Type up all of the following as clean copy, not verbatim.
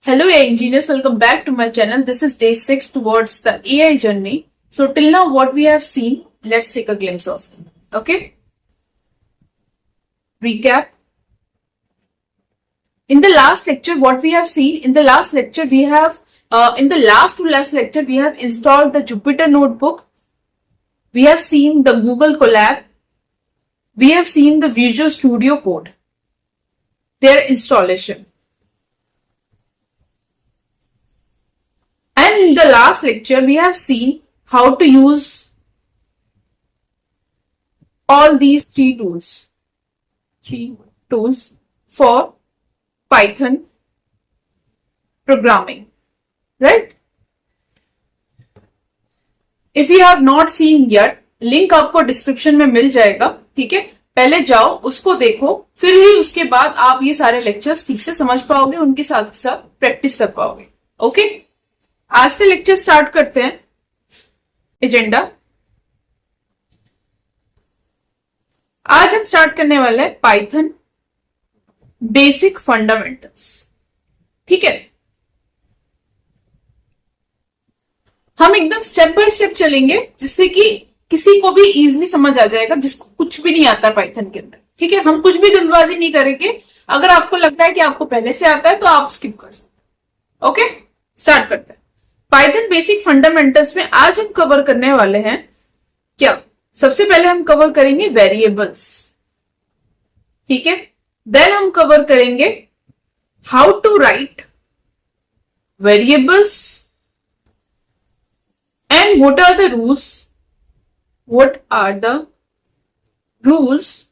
Hello AI engineers, welcome back to my channel. This is day 6 towards the AI journey. So till now what we have seen, let's take a glimpse of it. Okay? Recap. In the last lecture, what we have seen, in the last lecture we have, in the last to last lecture we have installed the Jupyter Notebook. We have seen the Google Colab. We have seen the Visual Studio Code, their installation. And in the last lecture, we have seen how to use all these three tools for Python programming, right? If you have not seen yet, link आपको description में मिल जाएगा, ठीक है? पहले जाओ, उसको देखो, फिर ही उसके बाद आप ये सारे लेक्चर्स ठीक से समझ पाओगे, उनके साथ प्रैक्टिस कर पाओगे, ओके? आज का लेक्चर स्टार्ट करते हैं। एजेंडा, आज हम स्टार्ट करने वाले हैं पाइथन बेसिक फंडामेंटल्स, ठीक है? हम एकदम स्टेप बाय स्टेप चलेंगे, जिससे कि किसी को भी इजीली समझ आ जाएगा जिसको कुछ भी नहीं आता पाइथन के अंदर, ठीक है? हम कुछ भी जल्दबाजी नहीं करेंगे। अगर आपको लगता है कि आपको पहले से आता है तो आप स्किप कर सकते, ओके? स्टार्ट करते हैं। पाइथन बेसिक फंडामेंटल्स में आज हम कवर करने वाले हैं क्या? सबसे पहले हम कवर करेंगे वेरिएबल्स, ठीक है? देन हम कवर करेंगे how to write variables and what are the rules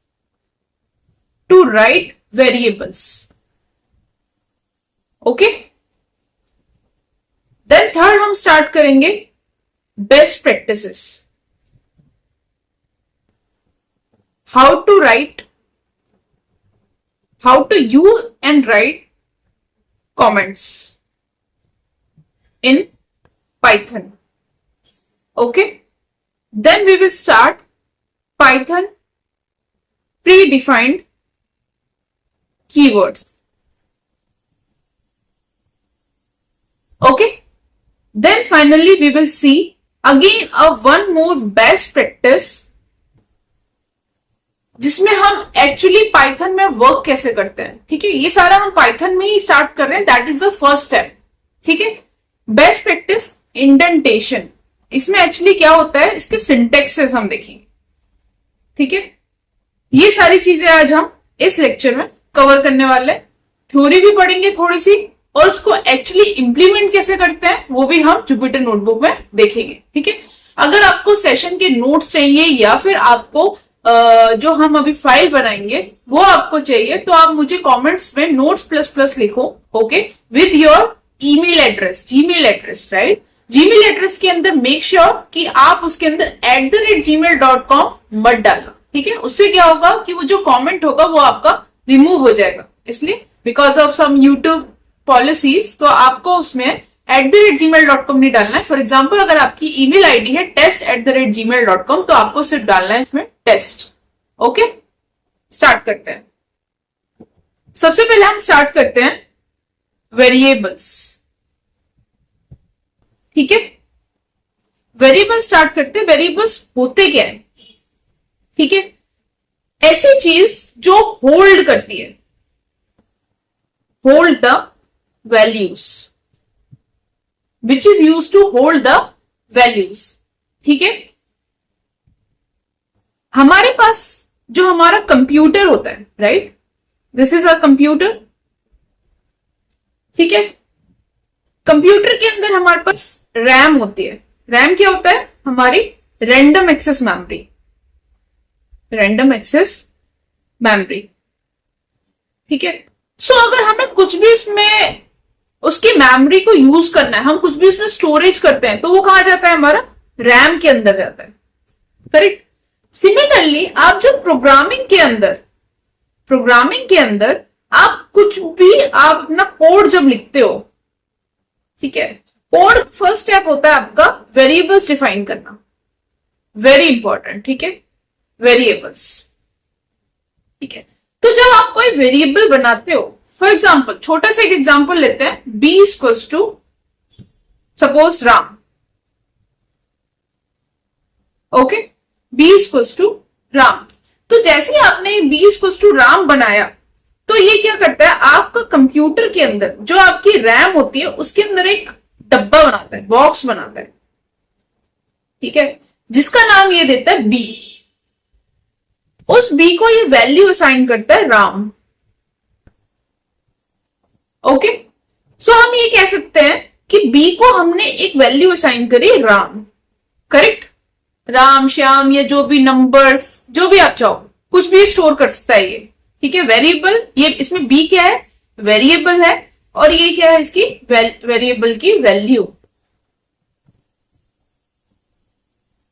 to write variables, okay? Then third हम स्टार्ट करेंगे best practices, how to use and write comments in Python, okay? Then we will start Python predefined keywords, okay? Then finally we will see again one more best practice, जिसमें हम actually Python में work कैसे करते हैं, ठीक है? ये सारा हम पाइथन में ही स्टार्ट कर रहे हैं, that is the first step, ठीक है? बेस्ट प्रैक्टिस इंडेंटेशन, इसमें एक्चुअली क्या होता है, इसके सिंटेक्सेस हम देखेंगे, ठीक है? ये सारी चीजें आज हम इस लेक्चर में कवर करने वाले हैं। थ्योरी भी पढ़ेंगे थोड़ी सी, और उसको एक्चुअली इंप्लीमेंट कैसे करते हैं वो भी हम जुपिटर नोटबुक में देखेंगे, ठीक है? अगर आपको सेशन के नोट्स चाहिए या फिर आपको जो हम अभी फाइल बनाएंगे वो आपको चाहिए, तो आप मुझे कमेंट्स में नोट्स प्लस प्लस लिखो, okay? With your email address, Gmail address, right? Gmail address के अंदर मेक श्योर कि आप उसके अंदर @gmail.com मत डालना, ठीक है? उससे क्या होगा कि वो जो कॉमेंट होगा वो आपका रिमूव हो जाएगा, इसलिए because of some YouTube policies, तो आपको उसमें @gmail.com नहीं डालना है। फॉर एग्जाम्पल अगर आपकी ईमेल आईडी है test@gmail.com, तो आपको सिर्फ डालना है इसमें टेस्ट, ओके? स्टार्ट करते हैं। सबसे पहले हम स्टार्ट करते हैं वेरिएबल्स, ठीक है? वेरिएबल स्टार्ट करते हैं। वेरिएबल्स होते क्या है, ठीक है? ऐसी चीज जो होल्ड करती है, hold the values, which is used to hold the values, ठीक है? हमारे पास जो हमारा कंप्यूटर होता है, right? This is a computer, ठीक है? कंप्यूटर के अंदर हमारे पास रैम होती है। रैम क्या होता है? हमारी रैंडम एक्सेस मेमोरी, ठीक है? सो अगर हमें कुछ भी उसमें उसकी मेमोरी को यूज करना है, हम कुछ भी उसमें स्टोरेज करते हैं, तो वो कहां जाता है? हमारा रैम के अंदर जाता है, करेक्ट? सिमिलरली आप जब प्रोग्रामिंग के अंदर आप कुछ भी आप अपना कोड जब लिखते हो, ठीक है? कोड फर्स्ट स्टेप होता है आपका वेरिएबल्स डिफाइन करना, वेरी इंपॉर्टेंट, ठीक है? वेरिएबल्स, ठीक है? तो जब आप कोई वेरिएबल बनाते हो, फॉर एग्जाम्पल छोटा सा एक एग्जाम्पल लेते हैं, B equals to suppose Ram. Okay, B equals to Ram. तो जैसे ही आपने बी इक्वल्स टू राम बनाया, तो ये क्या करता है, आपका कंप्यूटर के अंदर जो आपकी रैम होती है उसके अंदर एक डब्बा बनाता है, बॉक्स बनाता है, ठीक है, जिसका नाम ये देता है बी। उस बी को ये वैल्यू असाइन करता है राम। ओके, सो हम ये कह सकते हैं कि बी को हमने एक वैल्यू असाइन करी राम, करेक्ट। राम, श्याम, या जो भी नंबर्स, जो भी आप चाहो, कुछ भी स्टोर कर सकता है ये, ठीक है। वेरिएबल, ये इसमें बी क्या है, वेरिएबल है, और ये क्या है, इसकी वेरिएबल की वैल्यू,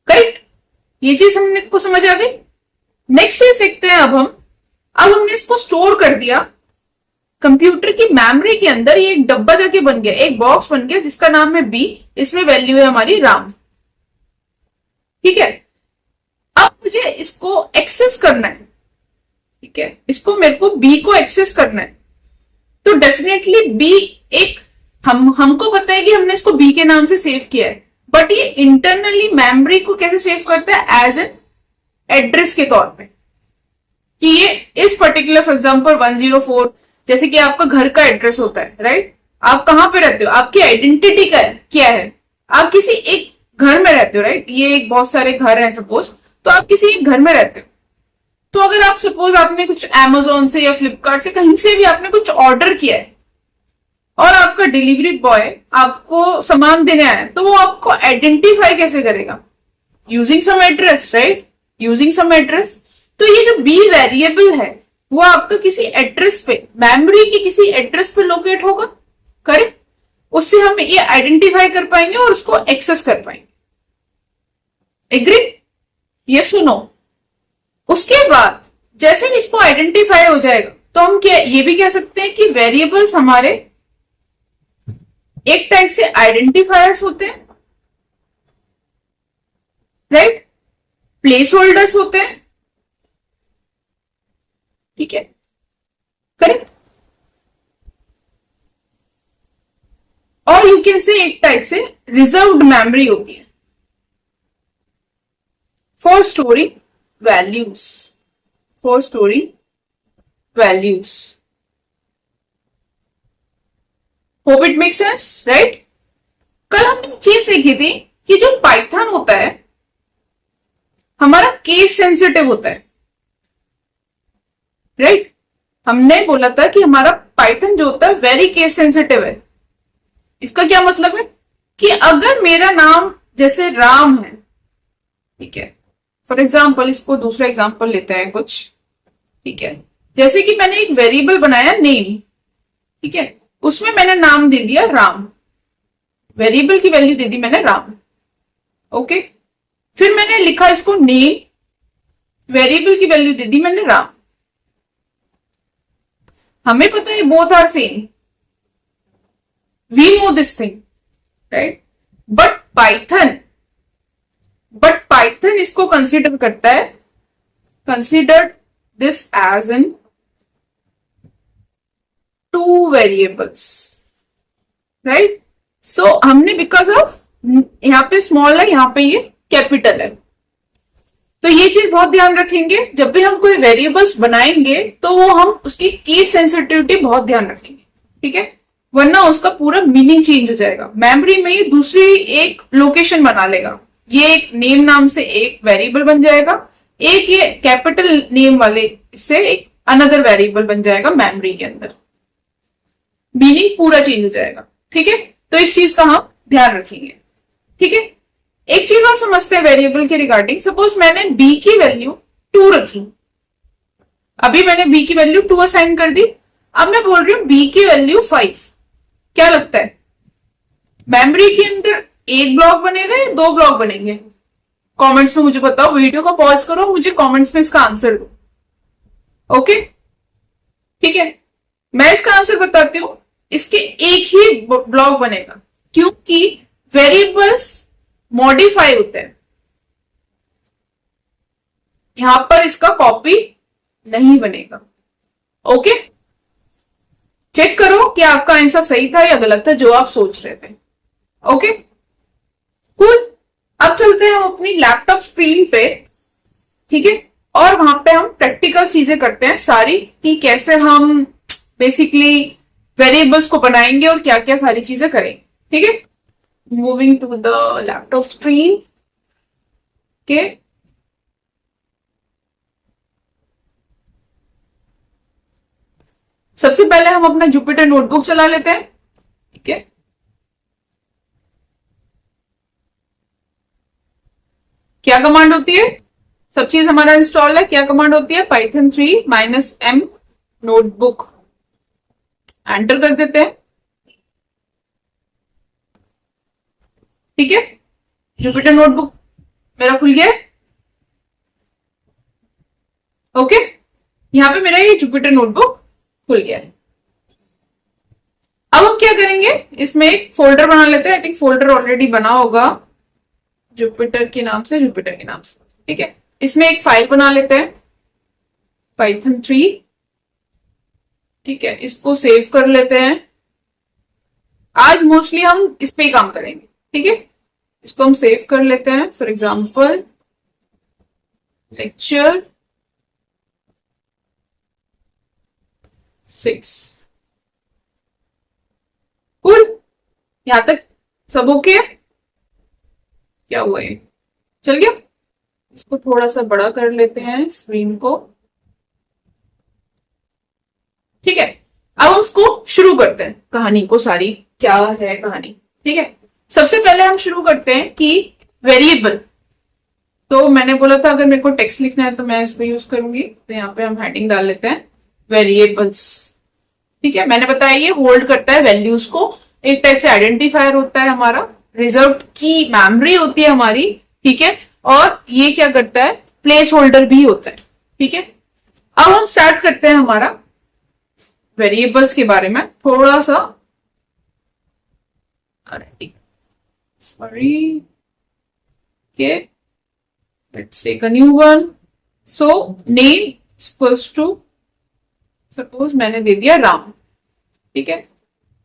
करेक्ट। ये चीज हमने को समझ आ गई। नेक्स्ट चीज देखते हैं अब हमने इसको स्टोर कर दिया कंप्यूटर की मेमोरी के अंदर, ये एक डब्बा जाके बन गया, एक बॉक्स बन गया जिसका नाम है बी, इसमें वैल्यू है हमारी राम, ठीक है। अब मुझे इसको एक्सेस करना है, ठीक है, इसको मेरे को बी को एक्सेस करना है, तो डेफिनेटली बी एक हमको पता है कि हमने इसको बी के नाम से सेव किया है, बट ये इंटरनली मेमोरी को कैसे सेव करता है, एज एन एड्रेस के तौर पे, कि ये इस पर्टिकुलर फॉर एग्जाम्पल 104, जैसे कि आपका घर का एड्रेस होता है, राइट। आप कहां पे रहते हो, आपकी आइडेंटिटी का क्या है, आप किसी एक घर में रहते हो, राइट। ये एक बहुत सारे घर हैं सपोज, तो आप किसी एक घर में रहते हो। तो अगर आप सपोज आपने कुछ अमेजोन से या फ्लिपकार्ट से कहीं से भी आपने कुछ ऑर्डर किया है, और आपका डिलीवरी बॉय आपको सामान देने आया है, तो वो आपको आइडेंटिफाई कैसे करेगा, using some address, right, using some address. तो ये जो बी वेरिएबल है वो आपका किसी एड्रेस पे, मेमोरी की किसी एड्रेस पे लोकेट होगा, करेक्ट। उससे हम ये आइडेंटिफाई कर पाएंगे और उसको एक्सेस कर पाएंगे। एग्री, ये सुनो। उसके बाद जैसे इसको आइडेंटिफाई हो जाएगा, तो हम क्या ये भी कह सकते हैं कि वेरिएबल्स हमारे एक टाइप से आइडेंटिफायर्स होते हैं, राइट, प्लेस होल्डर्स होते हैं, ठीक है, करेक्ट। और यू कैन से एक टाइप से रिजर्व्ड मेमोरी होती है for storing values, for storing values. Hope it make sense, right. कल हमने एक चीज सीखी थी कि जो पाइथन होता है हमारा केस सेंसिटिव होता है, राइट। हमने बोला था कि हमारा पाइथन जो होता है वेरी केस सेंसिटिव है। इसका क्या मतलब है कि अगर मेरा नाम जैसे राम है, ठीक है, फॉर एग्जाम्पल इसको दूसरा एग्जाम्पल लेते हैं कुछ, ठीक है, जैसे कि मैंने एक वेरिएबल बनाया नेम, ठीक है, उसमें मैंने नाम दे दिया राम, वेरिएबल की वैल्यू दे दी मैंने राम, ओके। फिर मैंने लिखा इसको नेम, वेरिएबल की वैल्यू दे दी मैंने राम। हमें पता है both are same, we know this thing, right. But Python इसको कंसीडर करता है, considered this as an two variables, right. So हमने बिकॉज ऑफ यहां पे स्मॉल है, यहां पे ये कैपिटल है, तो ये चीज बहुत ध्यान रखेंगे जब भी हम कोई वेरिएबल्स बनाएंगे, तो वो हम उसकी केस सेंसिटिविटी बहुत ध्यान रखेंगे, ठीक है, वरना उसका पूरा मीनिंग चेंज हो जाएगा। मेमोरी में ये दूसरी एक लोकेशन बना लेगा, ये एक नेम नाम से एक वेरिएबल बन जाएगा, एक ये कैपिटल नेम वाले से एक अनदर वेरिएबल बन जाएगा मेमोरी के अंदर, मीनिंग पूरा चेंज हो जाएगा, ठीक है। तो इस चीज का हम ध्यान रखेंगे, ठीक है। एक चीज और समझते हैं वेरिएबल के रिगार्डिंग। सपोज मैंने बी की वैल्यू 2 रखी, अभी मैंने बी की वैल्यू 2 असाइन कर दी, अब मैं बोल रही हूं बी की वैल्यू 5। क्या लगता है मेमोरी के अंदर एक ब्लॉक बनेगा या 2 ब्लॉक बनेंगे? कमेंट्स में मुझे बताओ, वीडियो को पॉज करो, मुझे कमेंट्स में इसका आंसर दो, ओके, ठीक है। मैं इसका आंसर बताती हूं, इसके एक ही ब्लॉक बनेगा, क्योंकि वेरिएबल्स मॉडिफाई होते हैं, यहां पर इसका कॉपी नहीं बनेगा, ओके। चेक करो कि आपका आंसर सही था या गलत था जो आप सोच रहे थे। Okay cool. अब चलते हैं हम अपनी लैपटॉप स्क्रीन पे, ठीक है, और वहां पे हम प्रैक्टिकल चीजें करते हैं सारी कि कैसे हम बेसिकली वेरिएबल्स को बनाएंगे और क्या क्या सारी चीजें करेंगे। ठीक है, moving to the laptop screen के। सबसे पहले हम अपना जुपिटर नोटबुक चला लेते हैं। ठीक है, क्या कमांड होती है, सब चीज हमारा इंस्टॉल है, क्या कमांड होती है, पाइथन 3 -m नोटबुक। एंटर कर देते हैं। ठीक है, जुपिटर नोटबुक मेरा खुल गया है। ओके, यहां पे मेरा ये जुपिटर नोटबुक खुल गया है। अब हम क्या करेंगे, इसमें एक फोल्डर बना लेते हैं। आई थिंक फोल्डर ऑलरेडी बना होगा जुपिटर के नाम से, जुपिटर के नाम से। ठीक है, इसमें एक फाइल बना लेते हैं पाइथन 3। ठीक है, इसको सेव कर लेते हैं। आज मोस्टली हम इस पे ही काम करेंगे। ठीक है, इसको हम सेव कर लेते हैं। For example lecture 6। कूल, यहां तक सब ओके? क्या हुआ है, चल गया? इसको थोड़ा सा बड़ा कर लेते हैं स्क्रीन को। ठीक है, अब हम इसको शुरू करते हैं, कहानी को सारी क्या है कहानी। ठीक है, सबसे पहले हम शुरू करते हैं कि वेरिएबल। तो मैंने बोला था अगर मेरे को टेक्स्ट लिखना है तो मैं इसको यूज करूंगी, तो यहाँ पे हम हेडिंग डाल लेते हैं वेरिएबल्स। ठीक है, मैंने बताया ये होल्ड करता है वैल्यूज को, एक टाइप से आइडेंटिफायर होता है हमारा, रिजर्व की मेमोरी होती है हमारी। ठीक है, और ये क्या करता है, प्लेस होल्डर भी होता है। ठीक है, अब हम स्टार्ट करते हैं हमारा वेरिएबल्स के बारे में थोड़ा सा। Sorry, okay, let's take a new one. So name equals to, suppose मैंने दे दिया राम। ठीक है,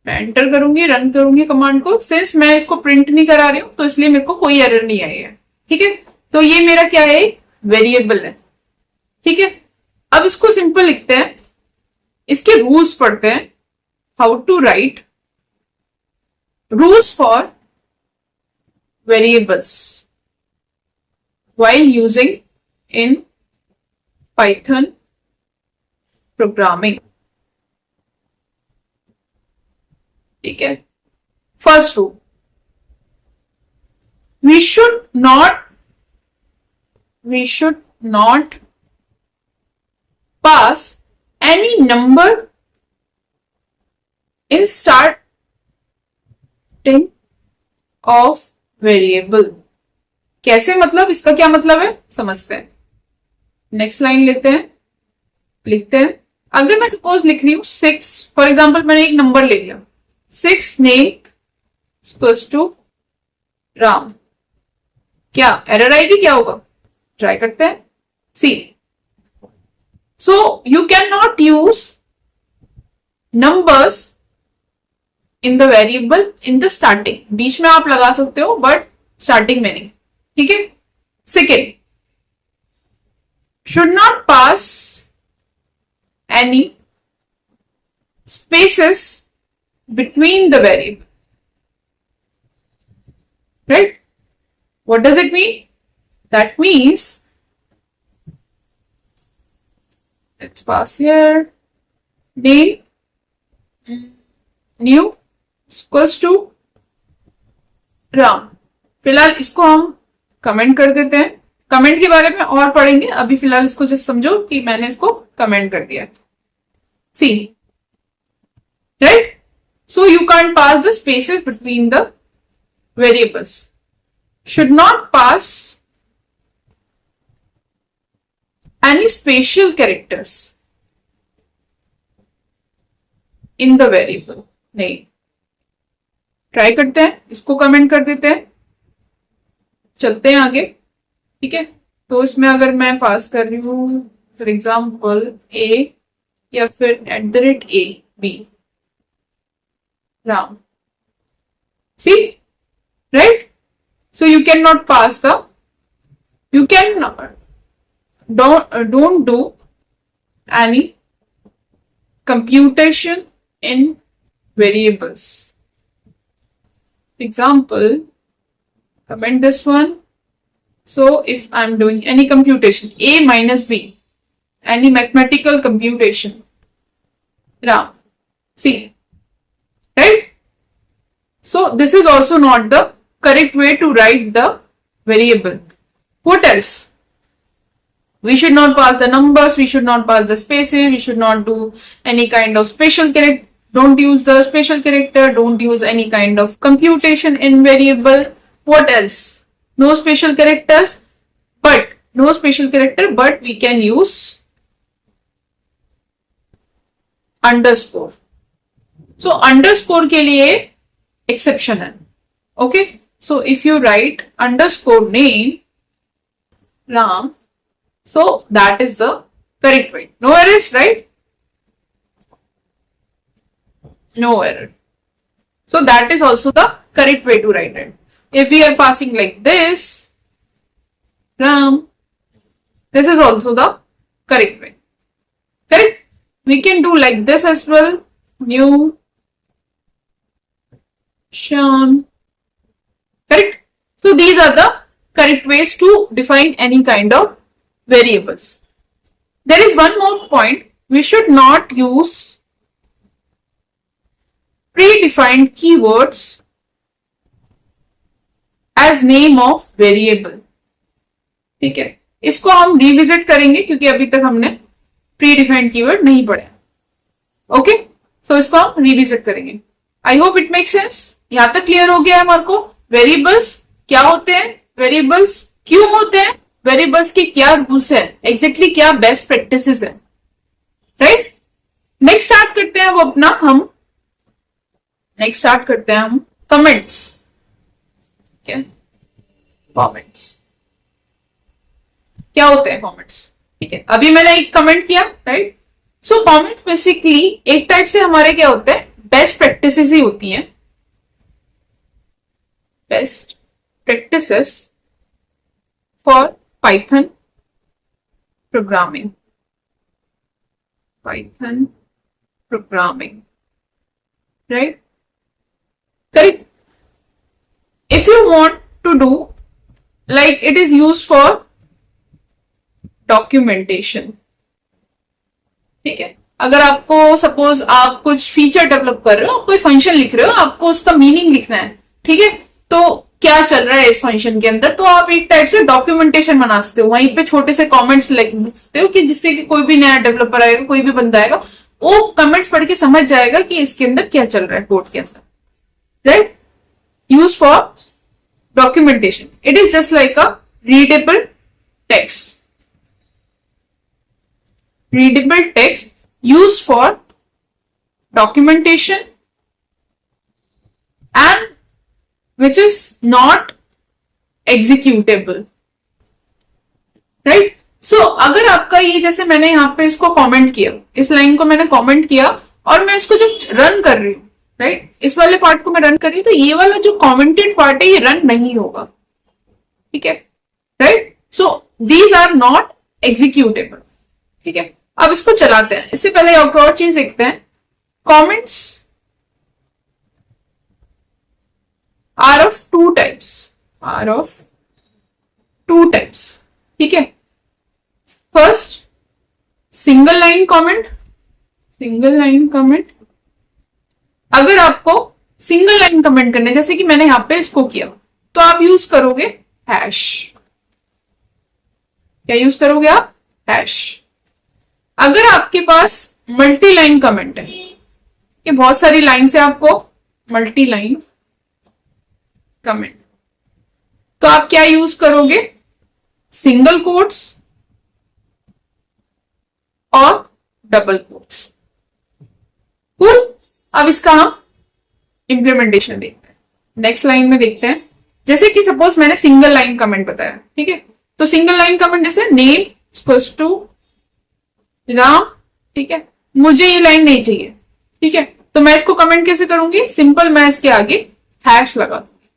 मैं एंटर करूंगी, रन करूंगी कमांड को। सिंस मैं इसको प्रिंट नहीं करा रही हूं तो इसलिए मेरे को कोई एरर नहीं आई है। ठीक है, तो ये मेरा क्या है, वेरिएबल है। ठीक है, अब इसको सिंपल लिखते हैं, इसके रूल्स पढ़ते हैं। How to write rules for variables while using in Python programming। ठीक है, first rule, we should not pass any number in starting of variable. कैसे, मतलब इसका क्या मतलब है समझते हैं। नेक्स्ट लाइन लेते हैं, लिखते हैं। अगर मैं सपोज लिख रही हूं 6, फॉर एग्जाम्पल मैंने एक नंबर ले लिया, 6 नेम इक्वल्स टू राम, क्या एरर आएगी, क्या होगा, ट्राई करते हैं। See, so you can not use numbers in the variable in the starting. बीच में आप लगा सकते हो बट स्टार्टिंग में नहीं। ठीक है, second, should not pass any spaces between the variable. Right, what does it mean, that means let's pass here name new equals to Ram. फिलहाल इसको हम कमेंट कर देते हैं, कमेंट के बारे में और पढ़ेंगे, अभी फिलहाल इसको जस्ट समझो कि मैंने इसको कमेंट कर दिया। See, right, so you can pass the spaces between the variables, should not pass any special characters in the variable. नहीं, ट्राई करते हैं, इसको कमेंट कर देते हैं, चलते हैं आगे। ठीक है, तो इसमें अगर मैं पास कर रही हूं फॉर एग्जाम्पल ए या फिर @a b, Ram. See? Right? So you cannot pass the, you can don't do any computation in variables. Example, comment this one. So if I'm doing any computation, A minus B, any mathematical computation, Ram, see, right? So this is also not the correct way to write the variable. What else? We should not pass the numbers, we should not pass the spaces, we should not do any kind of special character, don't use the special character, don't use any kind of computation in variable. What else? No special characters, but we can use underscore. So underscore के लिए exception है. Okay? So if you write underscore name Ram, so that is the correct way. No errors, right? No error. So that is also the correct way to write it. If we are passing like this, Ram, this is also the correct way. Correct? We can do like this as well. New Shyam. Correct? So these are the correct ways to define any kind of variables. There is one more point. We should not use predefined keywords as name of variable. ठीक है, इसको हम revisit करेंगे क्योंकि अभी तक हमने predefined keyword नहीं पढ़ा. ओके, सो इसको हम रिविजिट करेंगे. I hope it make sense. यहां तक क्लियर हो गया है हमारे को वेरिएबल्स क्या होते हैं, वेरिएबल्स क्यों होते हैं, वेरिएबल्स की क्या रूल्स है, एग्जैक्टली क्या बेस्ट प्रैक्टिसेस है. राइट, नेक्स्ट स्टार्ट करते हैं वो अपना हम कमेंट्स. कमेंट्स क्या होते हैं कमेंट्स. ठीक है, अभी मैंने एक कमेंट किया. राइट, सो कमेंट्स बेसिकली एक टाइप से हमारे क्या होते हैं, बेस्ट प्रैक्टिसेस ही होती हैं. Best practices for Python programming. Right, correct. If you want to do like it is used for documentation. ठीक है, अगर आपको सपोज आप कुछ फीचर डेवलप कर रहे हो, कोई फंक्शन लिख रहे हो, आपको उसका मीनिंग लिखना है. ठीक है, तो क्या चल रहा है इस फंक्शन के अंदर, तो आप एक टाइप से डॉक्यूमेंटेशन बना सकते हो. वहीं पे छोटे से कमेंट्स लिख सकते हो कि जिससे कि कोई भी नया डेवलपर आएगा, कोई भी बंदा आएगा, वो कमेंट्स पढ़ के समझ जाएगा कि इसके अंदर क्या चल रहा है कोड के अंदर. Right, used for documentation. It is just like a readable text. Readable text used for documentation and which is not executable. Right? So अगर आपका ये जैसे मैंने यहाँ पे इसको कमेंट किया, इस लाइन को मैंने कमेंट किया और मैं इसको जब रन कर रही हूँ, राइट, इस वाले पार्ट को मैं रन कर रही हूं, तो ये वाला जो कमेंटेड पार्ट है ये रन नहीं होगा. ठीक है, right. So these are not executable. ठीक है, अब इसको चलाते हैं. इससे पहले एक और चीज देखते हैं. Comments are of two types. ठीक है, फर्स्ट सिंगल लाइन कमेंट. अगर आपको सिंगल लाइन कमेंट करने, जैसे कि मैंने यहां पे इसको किया, तो आप यूज करोगे हैश. क्या यूज करोगे आप? हैश. अगर आपके पास मल्टी लाइन कमेंट है, ये बहुत सारी लाइन से आपको मल्टी लाइन कमेंट, तो आप क्या यूज करोगे? सिंगल कोट्स और डबल कोट्स. अब इसका हम इंप्लीमेंटेशन देखते हैं. नेक्स्ट लाइन में देखते हैं. जैसे कि सपोज मैंने सिंगल लाइन कमेंट बताया. ठीक है, तो सिंगल लाइन कमेंट जैसे नेम इक्वल्स टू राम. ठीक है, मुझे ये लाइन नहीं चाहिए. ठीक है, तो मैं इसको कमेंट कैसे करूंगी? सिंपल, मैं इसके आगे हैश लगा दूंगी।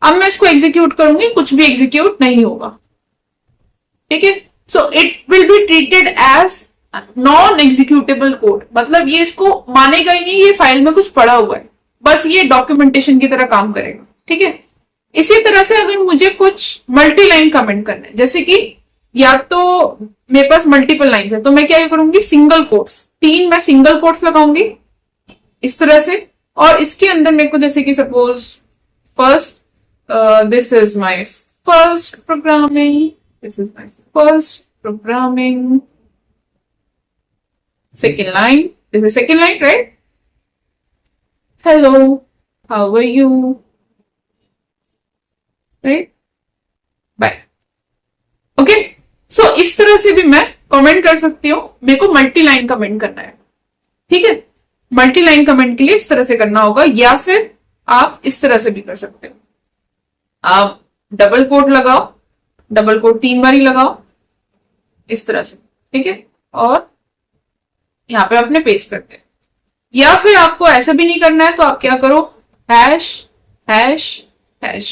अब मैं इसको एग्जीक्यूट करूंगी, कुछ भी एग्जीक्यूट नहीं होगा। ठीक है, so it will be treated as non executable code, मतलब ये इसको मानेगा ही नहीं, ये फाइल में कुछ पड़ा हुआ है, बस ये डॉक्यूमेंटेशन की तरह काम करेगा। ठीक है, इसी तरह से अगर मुझे कुछ मल्टी लाइन कमेंट करना है, जैसे कि या तो मेरे पास मल्टीपल लाइंस है, तो मैं क्या करूंगी? सिंगल कोट्स, 3 मैं सिंगल कोट्स लगाऊंगी इस तरह से, और इसके अंदर मेरे को जैसे कि suppose first, this is my first programming, this is my first programming, second line, this is second line, right? Hello, how are you? Right? Bye. Okay, so इस तरह से भी मैं कमेंट कर सकती हूँ। मेरे को मल्टी लाइन कमेंट करना है, ठीक है? मल्टी लाइन कमेंट के लिए इस तरह से करना होगा, या फिर आप इस तरह से भी कर सकते हो। आप डबल कोट लगाओ, डबल कोट 3 बार ही लगाओ इस तरह से, ठीक है? और यहां पे अपने पेस्ट करते हैं। या फिर आपको ऐसा भी नहीं करना है, तो आप क्या करो? Hash hash hash.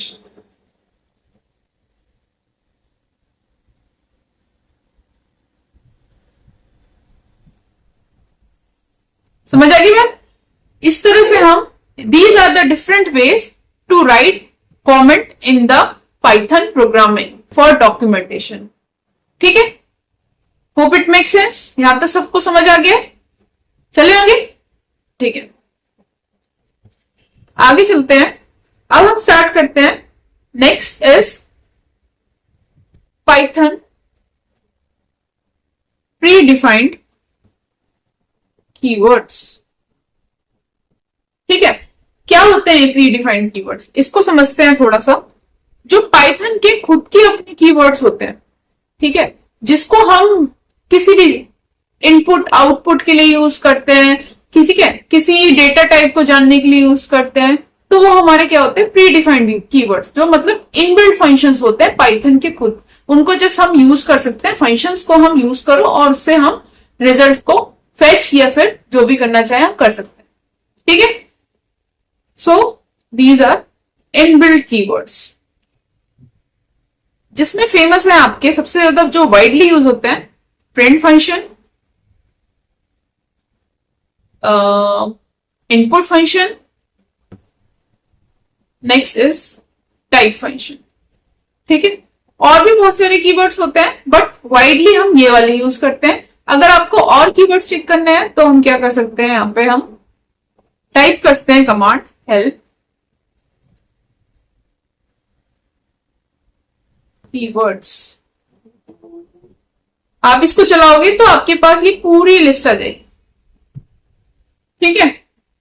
समझ आ गई बात? इस तरह से हम, these are the different ways to write comment in the Python programming for documentation. ठीक है, होप इट मेक सेंस। यहां तक सबको समझ आ गया? चले आगे, ठीक है, आगे चलते हैं। अब हम स्टार्ट करते हैं। Next is Python pre defined keywords. ठीक है, क्या होते हैं प्री डिफाइंड कीवर्ड्स? इसको समझते हैं थोड़ा सा। जो पाइथन के खुद के अपने कीवर्ड्स होते हैं, ठीक है, जिसको हम किसी भी इनपुट आउटपुट के लिए यूज करते हैं, ठीक है, किसी डेटा टाइप को जानने के लिए यूज करते हैं, तो वो हमारे क्या होते हैं? प्री डिफाइंड कीवर्ड्स, जो मतलब इनबिल्ट फंक्शंस होते हैं पाइथन के खुद। उनको जस्ट हम यूज कर सकते हैं, फंक्शंस को हम यूज करो और उससे हम रिजल्ट्स को फेच या फिर जो भी करना चाहे हम कर सकते हैं। ठीक है, so these are inbuilt keywords, जिसमें फेमस है आपके सबसे ज्यादा जो वाइडली यूज होते हैं, print function, input function, next is type function. ठीक है, और भी बहुत सारे कीवर्ड्स होते हैं, बट वाइडली हम ये वाले यूज करते हैं। अगर आपको और कीवर्ड्स चेक करने हैं तो हम क्या कर सकते हैं? यहां पे हम टाइप करते हैं कमांड हेल्प कीवर्ड्स। आप इसको चलाओगे तो आपके पास ये पूरी लिस्ट आ जाएगी, ठीक है,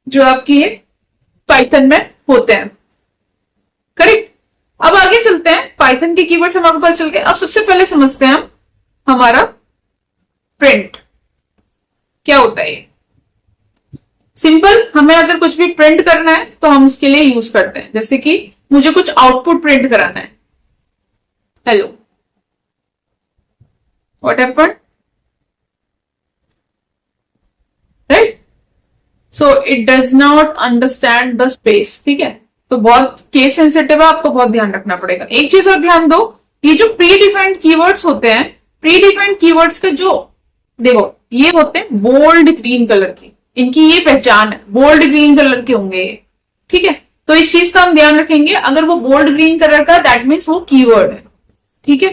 जो आपकी ये पाइथन में होते हैं। करेक्ट। अब आगे चलते हैं, पाइथन के कीवर्ड्स हमारे पास चल गए। अब सबसे पहले समझते हैं हम हमारा प्रिंट क्या होता है। सिंपल, हमें अगर कुछ भी प्रिंट करना है तो हम उसके लिए यूज करते हैं। जैसे कि मुझे कुछ आउटपुट प्रिंट कराना है, hello what happened, right? So it does not understand the space. ठीक है, तो बहुत केस सेंसिटिव है, आपको बहुत ध्यान रखना पड़ेगा। एक चीज और ध्यान दो, ये जो प्री डिफाइंड कीवर्ड्स होते हैं, प्री डिफाइंड कीवर्ड्स का जो देखो, ये होते हैं बोल्ड ग्रीन कलर की, इनकी ये पहचान है, बोल्ड ग्रीन कलर के होंगे ये। ठीक है, तो इस चीज का हम ध्यान रखेंगे। अगर वो बोल्ड ग्रीन कलर का, दैट मीन्स वो कीवर्ड है। ठीक है,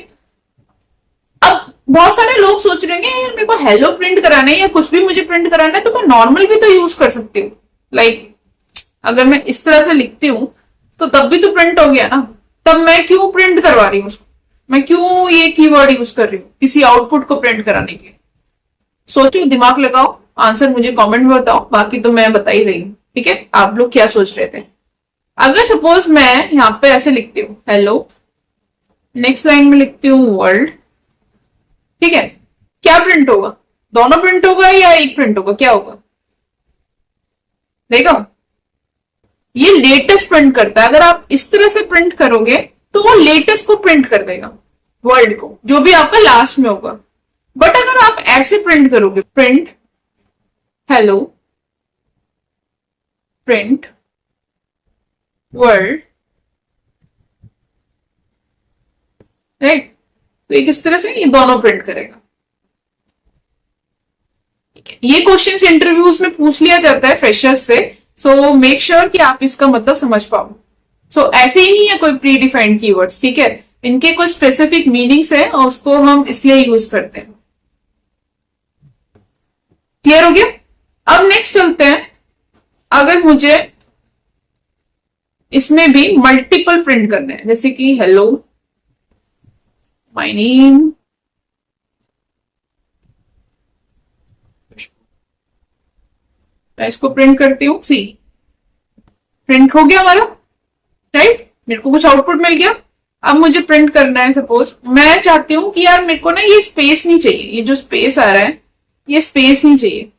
अब बहुत सारे लोग सोच रहे हैं यार मेरे को हेलो प्रिंट कराना है या कुछ भी मुझे प्रिंट कराना है, तो मैं नॉर्मल भी तो यूज कर सकती हूँ। लाइक अगर मैं इस तरह से लिखती हूं तो तब भी तो प्रिंट हो गया ना, तब मैं क्यों प्रिंट करवा रही हूँ उसको? मैं क्यों ये कीवर्ड यूज कर रही हूँ किसी आउटपुट को प्रिंट कराने के लिए? सोचो, दिमाग लगाओ, आंसर मुझे कमेंट में बताओ, बाकी तो मैं बता ही रही हूँ। ठीक है, आप लोग क्या सोच रहे थे? अगर सपोज मैं यहाँ पे ऐसे लिखती हूँ हेलो, नेक्स्ट लाइन में लिखती हूँ वर्ल्ड, ठीक है, क्या प्रिंट होगा? दोनों प्रिंट होगा या एक प्रिंट होगा? क्या होगा? देखो, ये लेटेस्ट प्रिंट करता है। अगर आप इस तरह से प्रिंट करोगे तो वो लेटेस्ट को प्रिंट कर देगा, वर्ल्ड को, जो भी आपका लास्ट में होगा। बट अगर आप ऐसे प्रिंट करोगे, print hello print world, right. तो ये किस तरह से, ये दोनों प्रिंट करेगा। ये क्वेश्चंस इंटरव्यूज में पूछ लिया जाता है फ्रेशर्स से, सो मेक श्योर कि आप इसका मतलब समझ पाओ। सो ऐसे ही नहीं है कोई प्री डिफाइंड कीवर्ड्स, ठीक है, इनके कुछ स्पेसिफिक मीनिंग्स है और उसको हम इसलिए यूज करते हैं। क्लियर हो गया। अब नेक्स्ट चलते हैं, अगर मुझे इसमें भी मल्टीपल प्रिंट करने हैं, जैसे कि हेलो माय नेम, मैं इसको प्रिंट करती हूं, सी प्रिंट हो गया हमारा, राइट, मेरे को कुछ आउटपुट मिल गया। अब मुझे प्रिंट करना है, सपोज मैं चाहती हूं कि यार मेरे को ना ये स्पेस नहीं चाहिए, ये जो स्पेस आ रहा है ये स्पेस नहीं चाहिए,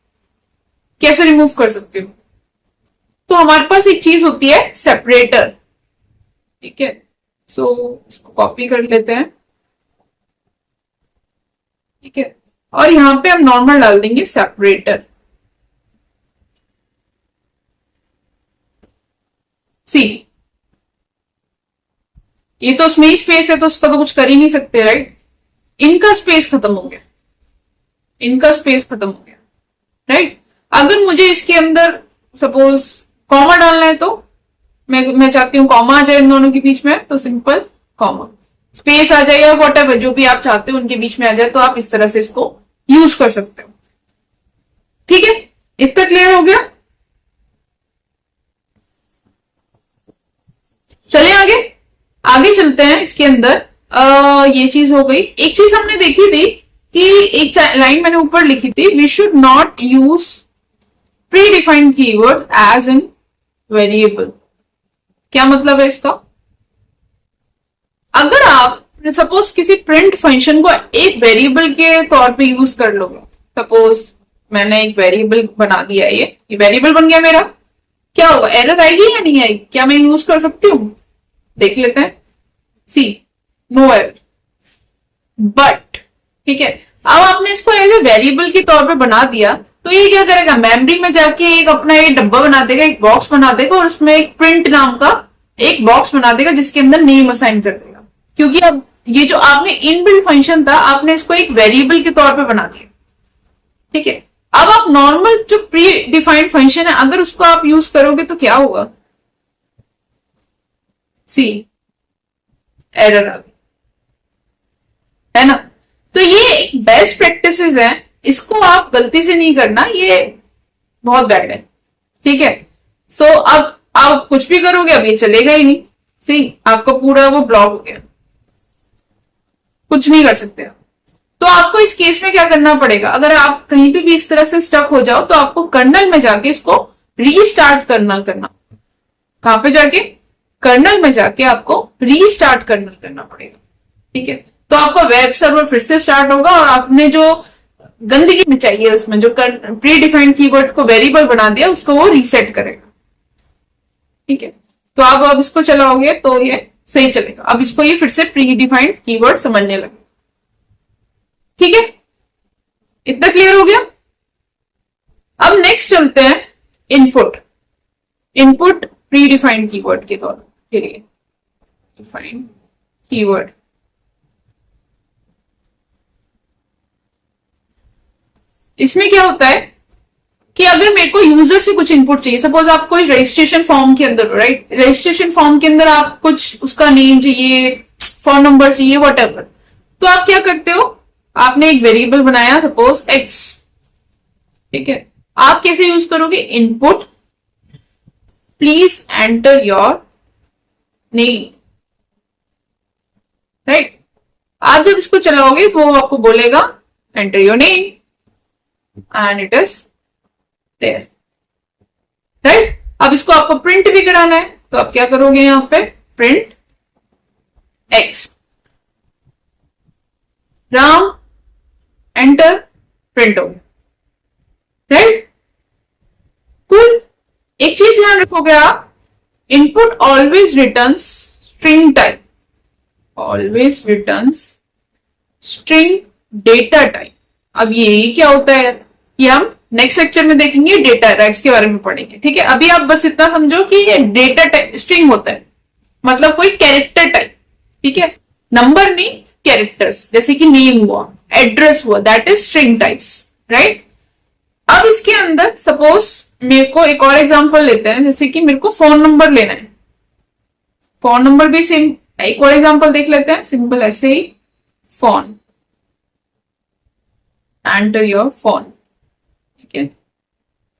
कैसे रिमूव कर सकती हूँ। तो हमारे पास एक चीज होती है सेपरेटर, ठीक है। सो इसको कॉपी कर लेते हैं, ठीक है, और यहां पे हम नॉर्मल डाल देंगे सेपरेटर। सी ये तो उसमें ही स्पेस है तो उसका तो कुछ कर ही नहीं सकते, राइट। इनका स्पेस खत्म हो गया, इनका स्पेस खत्म हो गया, राइट। अगर मुझे इसके अंदर सपोज कॉमा डालना है तो मैं चाहती हूं कॉमा आ जाए इन दोनों के बीच में, तो सिंपल कॉमा, स्पेस आ जाए या वॉटएवर जो भी आप चाहते हो उनके बीच में आ जाए, तो आप इस तरह से इसको यूज कर सकते हो, ठीक है। इतना क्लियर हो गया। चलिए आगे आगे चलते हैं। इसके अंदर ये चीज हो गई। एक चीज हमने देखी थी कि एक लाइन मैंने ऊपर लिखी थी, we should not use predefined keyword as in variable. क्या मतलब है इसका? अगर आप सपोज किसी प्रिंट फंक्शन को एक वेरिएबल के तौर पे यूज कर लोगे, सपोज मैंने एक वेरिएबल बना दिया, ये वेरिएबल बन गया मेरा, क्या होगा, एरर आएगी या नहीं आएगी? क्या मैं यूज कर सकती हूं? देख लेते हैं। सी नो एरर, बट ठीक है, अब आपने इसको एज ए वेरिएबल के तौर पे बना दिया तो ये क्या करेगा, मेमोरी में जाके एक अपना एक डब्बा बना देगा, एक बॉक्स बना देगा और उसमें एक प्रिंट नाम का एक बॉक्स बना देगा जिसके अंदर नेम असाइन कर देगा। क्योंकि अब ये जो आपने इनबिल्ट फंक्शन था आपने इसको एक वेरिएबल के तौर पे बना दिया, ठीक है। अब आप नॉर्मल जो प्री डिफाइंड फंक्शन है अगर उसको आप यूज करोगे तो क्या होगा, सी एरर आ गई, है ना। तो ये बेस्ट प्रैक्टिसेस है, इसको आप गलती से नहीं करना, ये बहुत बैड है, ठीक है। सो अब आप कुछ भी करोगे अब ये चलेगा ही नहीं, सी आपका पूरा वो ब्लॉक हो गया, कुछ नहीं कर सकते। तो आपको इस केस में क्या करना पड़ेगा, अगर आप कहीं पे भी इस तरह से स्टक हो जाओ तो आपको कर्नल में जाके इसको रीस्टार्ट करना कहां पे जाके, कर्नल में जाके आपको रीस्टार्ट करना पड़ेगा, ठीक है। तो आपका वेब सर्वर फिर से स्टार्ट होगा और आपने जो गंदगी में चाहिए उसमें जो प्री डिफाइंड कीवर्ड को वेरिएबल बना दिया उसको वो रीसेट करेगा, ठीक है। तो आप अब इसको चलाओगे तो ये सही चलेगा। अब इसको ये फिर से प्री डिफाइंड कीवर्ड समझने लगे, ठीक है। इतना क्लियर हो गया। अब नेक्स्ट चलते हैं इनपुट प्री डिफाइंड कीवर्ड के तौर के लिए, डिफाइंड कीवर्ड। इसमें क्या होता है कि अगर मेरे को यूजर से कुछ इनपुट चाहिए, सपोज आप कोई रजिस्ट्रेशन फॉर्म के अंदर, राइट, रजिस्ट्रेशन फॉर्म के अंदर आप कुछ उसका नेम चाहिए, फोन नंबर चाहिए, व्हाटएवर, तो आप क्या करते हो, आपने एक वेरिएबल बनाया सपोज एक्स, ठीक है। आप कैसे यूज करोगे, input please enter your name, right. आप जब इसको चलाओगे तो वो आपको बोलेगा enter your name and it is there, right. अब इसको आपको प्रिंट भी कराना है तो आप क्या करोगे, यहां पे print x, Ram enter, print हो गया, राइट। कुल एक चीज ध्यान रखोगे आप, input always returns string type, always returns string data type. अब ये क्या होता है, ये हम नेक्स्ट लेक्चर में देखेंगे डेटा टाइप्स के बारे में पढ़ेंगे, ठीक है। अभी आप बस इतना समझो कि ये डेटा टाइप स्ट्रिंग होता है, मतलब कोई कैरेक्टर टाइप, ठीक है, नंबर नहीं, कैरेक्टर्स, जैसे कि नेम हुआ, एड्रेस हुआ, that is string types, right. अब इसके अंदर सपोज मेरे को एक और एग्जांपल लेते हैं, जैसे कि मेरे को फोन नंबर लेना है, फोन नंबर भी सेम, एक और एग्जांपल देख लेते हैं, सिंपल ऐसे ही, फोन, एंटर योर फोन, ठीक है,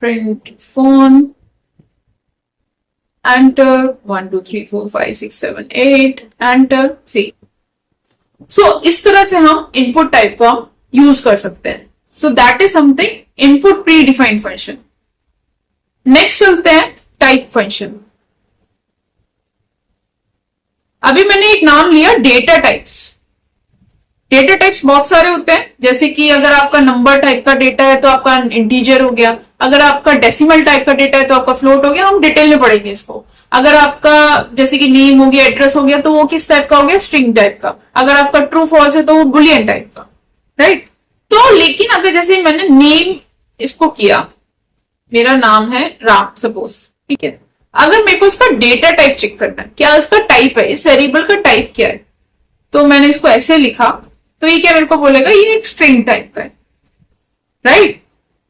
प्रिंट फोन, एंटर 1 2 3 4 5 6 7 8, एंटर सी। सो इस तरह से हम इनपुट टाइप का यूज कर सकते हैं। So that is something input pre defined function. Next चलते हैं टाइप फंक्शन। अभी मैंने एक नाम लिया डेटा टाइप्स। डेटा टाइप्स बहुत सारे होते हैं, जैसे कि अगर आपका नंबर टाइप का डेटा है तो आपका इंटीजर हो गया, अगर आपका डेसिमल टाइप का डेटा है तो आपका फ्लोट हो गया, हम डिटेल में पढ़ेंगे इसको। अगर आपका जैसे कि नेम हो गया, एड्रेस हो गया, तो वो किस टाइप का हो गया, स्ट्रिंग टाइप का। अगर आपका ट्रू फॉल्स है तो वो बुलियन टाइप का, राइट। तो लेकिन अगर जैसे मैंने नेम इसको किया, मेरा नाम है राम सपोज, ठीक है, अगर मेरे को इसका डेटा टाइप चेक करना है, क्या इसका टाइप है, इस वेरिएबल का टाइप क्या है, तो मैंने इसको ऐसे लिखा, तो ये क्या मेरे को बोलेगा, ये एक स्ट्रिंग टाइप का है, राइट।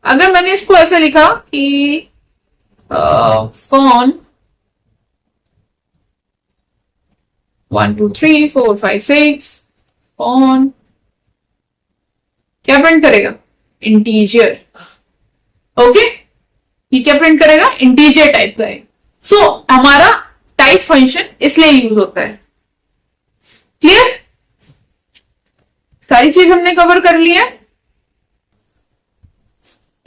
अगर मैंने इसको ऐसे लिखा कि फोन 1 2 3 4 5 6 फोन, क्या प्रिंट करेगा, इंटीजर, ओके, ये क्या प्रिंट करेगा, इंटीजर टाइप का है। सो हमारा टाइप फंक्शन इसलिए यूज होता है। क्लियर, सारी चीज हमने कवर कर ली है।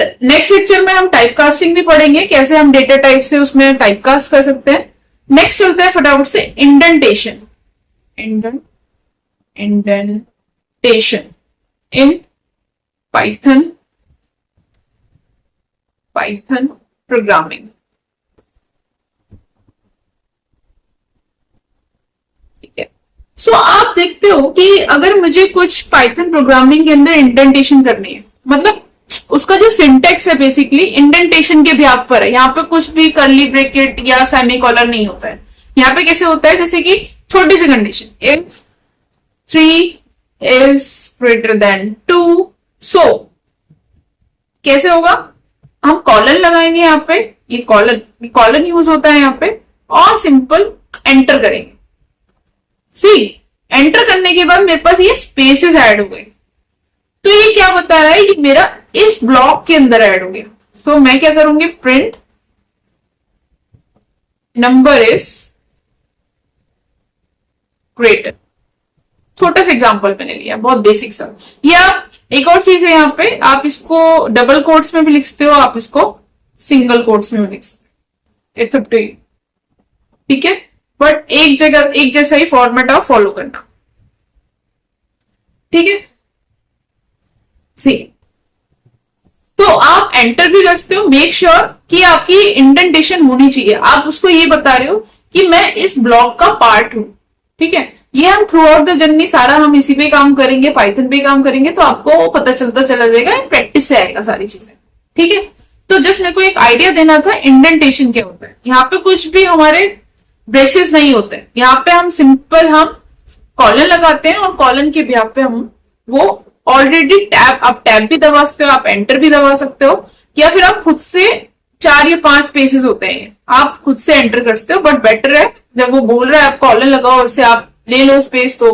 नेक्स्ट लेक्चर में हम टाइप कास्टिंग भी पढ़ेंगे, कैसे हम डेटा टाइप से उसमें टाइप कास्ट कर सकते हैं। नेक्स्ट चलते हैं फटाफट से indentation. Indentation in Python programming, ठीक है। सो आप देखते हो कि अगर मुझे कुछ पाइथन प्रोग्रामिंग के अंदर इंडेंटेशन करनी है, मतलब उसका जो सिंटेक्स है बेसिकली इंडेंटेशन के व्याप पर है। यहाँ पे कुछ भी कर्ली ब्रैकेट या सेमीकोलन नहीं होता है। यहाँ पे कैसे होता है, जैसे कि छोटी सी condition, if 3 is greater than 2, so कैसे होगा, हम कॉलन लगाएंगे यहाँ पे, ये कॉलन यूज होता है यहाँ पे, और सिंपल एंटर करेंगे। सी एंटर करने के बाद मेरे पास ये स्पेसेस ऐड हो गए, तो ये क्या बता रहा है, ये मेरा इस ब्लॉक के अंदर ऐड हो गया। तो मैं क्या करूंगी, प्रिंट नंबर इज ग्रेटर। छोटा सा एग्जांपल मैंने लिया, बहुत बेसिक सा। या एक और चीज है यहाँ पे, आप इसको डबल कोट्स में भी लिख सकते हो, आप इसको सिंगल कोट्स में भी लिख सकते हो, इट्स अप टू यू, ठीक है। बट एक जगह एक जैसा ही फॉर्मेट आप फॉलो करना, ठीक है। सी तो आप एंटर भी कर सकते हो, मेक श्योर कि आपकी इंडेंटेशन होनी चाहिए। आप उसको ये बता रहे हो कि मैं इस ब्लॉक का पार्ट हूं, ठीक है। ये हम थ्रू आउट द जर्नी सारा हम इसी पे काम करेंगे, पाइथन पे काम करेंगे, तो आपको पता चलता चला जाएगा, प्रैक्टिस से आएगा सारी चीजें, ठीक है। तो जस्ट मेरे को एक आइडिया देना था इंडेंटेशन क्या होता है। यहाँ पे कुछ भी हमारे ब्रेसेस नहीं होते, यहाँ पे हम सिंपल हम कॉलन लगाते हैं, और कॉलन के बिहाफ पे हम वो ऑलरेडी टैब, आप टैब भी दबा सकते हो, आप एंटर भी दबा सकते हो, या फिर आप खुद से 4 या 5 स्पेसेस होते हैं, आप खुद से एंटर कर सकते हो। बट बेटर है जब वो बोल रहा है आप कॉलन लगाओ और से आप ले लो स्पेस, तो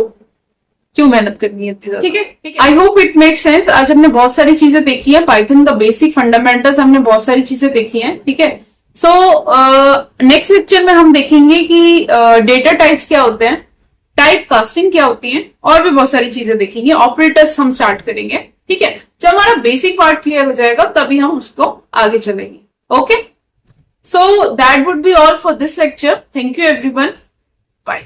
क्यों मेहनत करनी है, ठीक है। I hope it make sense. आज हमने बहुत सारी चीजें देखी है, पाइथन का बेसिक फंडामेंटल्स हमने बहुत सारी चीजें देखी हैं, ठीक है। सो नेक्स्ट लेक्चर में हम देखेंगे कि डेटा टाइप्स क्या होते हैं, टाइप कास्टिंग क्या होती है, और भी बहुत सारी चीजें देखेंगे। ऑपरेटर्स हम स्टार्ट करेंगे, ठीक है। जब हमारा बेसिक पार्ट क्लियर हो जाएगा तभी हम उसको आगे चलेंगे, okay. So that would be all for this lecture. Thank you everyone, bye.